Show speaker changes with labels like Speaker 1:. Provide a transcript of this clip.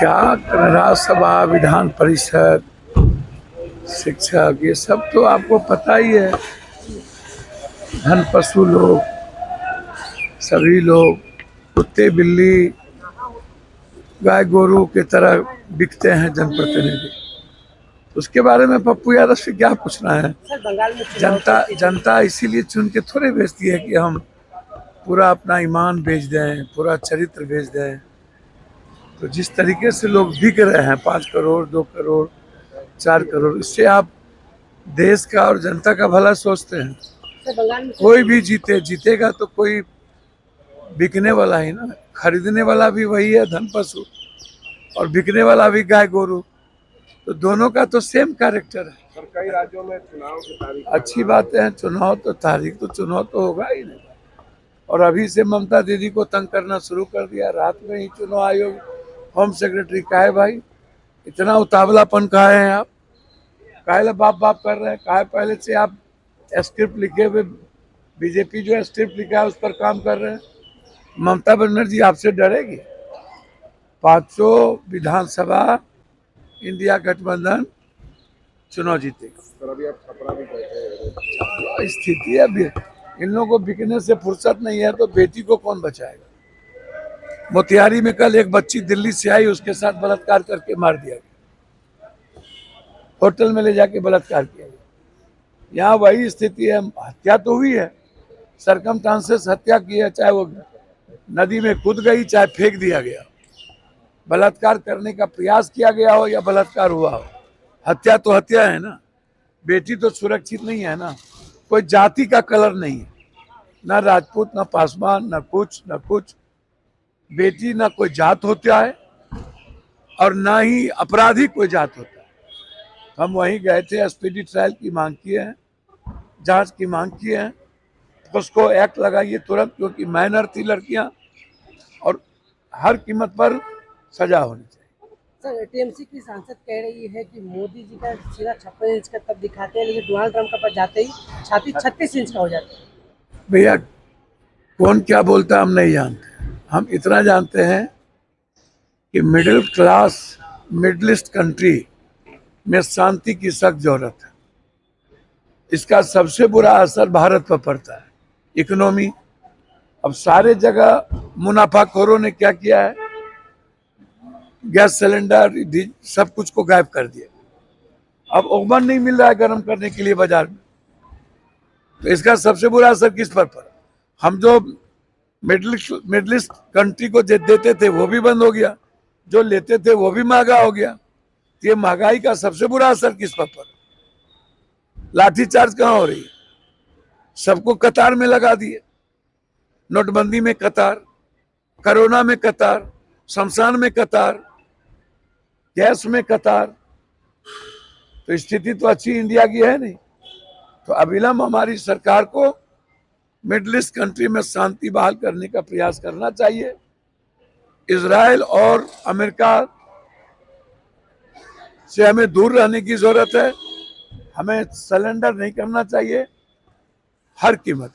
Speaker 1: क्या राज्यसभा, विधान परिषद, शिक्षक, ये सब तो आपको पता ही है। धन पशु लोग, सभी लोग कुत्ते बिल्ली गाय गोरू की तरह बिकते हैं जनप्रतिनिधि। उसके बारे में पप्पू यादव से क्या पूछना है। जनता इसीलिए चुन के थोड़े भेजती है कि हम पूरा अपना ईमान बेच दें, पूरा चरित्र बेच दें। तो जिस तरीके से लोग बिक रहे हैं 5 करोड़ 2 करोड़ 4 करोड़, इससे आप देश का और जनता का भला सोचते हैं। कोई भी जीतेगा तो कोई बिकने वाला ही ना, खरीदने वाला भी वही है धन पशु, और बिकने वाला भी गाय गोरू। तो दोनों का तो सेम कैरेक्टर है।
Speaker 2: सर, कई राज्यों में चुनाव की तारीख
Speaker 1: अच्छी बात है, चुनाव तो होगा ही नहीं। और अभी से ममता दीदी को तंग करना शुरू कर दिया। रात में ही चुनाव आयोग होम सेक्रेटरी का है भाई, इतना उतावलापन का है आप, काहे बाप बाप कर रहे हैं, काहे पहले से आप स्क्रिप्ट लिखे हुए, बीजेपी जो है स्क्रिप्ट लिखा है उस पर काम कर रहे हैं। ममता बनर्जी आपसे डरेगी? 500 विधानसभा इंडिया गठबंधन चुनाव जीतेगा।
Speaker 2: सर, अभी आप छपरा भी गए थे।
Speaker 1: स्थिति है, अभी इन लोगों को बिकने से फुर्सत नहीं है तो बेटी को कौन बचाएगा। मोतिहारी में कल एक बच्ची दिल्ली से आई, उसके साथ बलात्कार करके मार दिया गया, होटल में ले जाके बलात्कार किया गया। यहाँ वही स्थिति है, हत्या तो हुई है, सरकमस्टांसेस हत्या की है, चाहे वो नदी में कूद गई चाहे फेंक दिया गया, बलात्कार करने का प्रयास किया गया हो या बलात्कार हुआ हो, हत्या तो हत्या है ना। बेटी तो सुरक्षित नहीं है ना, कोई जाति का कलर नहीं है, ना राजपूत ना पासवान ना कुछ। बेटी ना कोई जात होता है और ना ही अपराधी कोई जात होता है। हम वहीं गए थे, स्पीडी ट्रायल की मांग किए हैं, जांच की मांग किए हैं, उसको एक्ट लगाइए तुरंत, क्योंकि माइनर थी लड़कियां और हर कीमत पर सजा होनी चाहिए।
Speaker 3: सर, टीएमसी की सांसद कह रही है कि मोदी जी का सीधा 56 इंच का तब दिखाते हैं, लेकिन डोनाल्ड ट्रंप का पास जाते ही छाती 36 इंच का हो जाता है।
Speaker 1: भैया कौन क्या बोलता है हम नहीं जानते, हम इतना जानते हैं कि मिडिल क्लास मिडलिस्ट कंट्री में शांति की सख्त जरूरत है। इसका सबसे बुरा असर भारत पर पड़ता है, इकोनॉमी। अब सारे जगह मुनाफाखोरों ने क्या किया है, गैस सिलेंडर सब कुछ को गायब कर दिया। अब ओवन नहीं मिल रहा है गर्म करने के लिए बाजार में, तो इसका सबसे बुरा असर किस पर पड़ा। हम जो मिडलिस्ट कंट्री को देते थे वो भी बंद हो गया, जो लेते थे वो भी महंगा हो गया। तो ये महंगाई का सबसे बुरा असर किस पर पड़ा। लाठीचार्ज कहाँ हो रही है, सबको कतार में लगा दिए, नोटबंदी में कतार, कोरोना में कतार, शमशान में कतार, गैस में कतार। तो स्थिति तो अच्छी इंडिया की है नहीं। तो अविलंब हमारी सरकार को मिडिल ईस्ट कंट्री में शांति बहाल करने का प्रयास करना चाहिए। इजराइल और अमेरिका से हमें दूर रहने की जरूरत है, हमें सरेंडर नहीं करना चाहिए हर कीमत।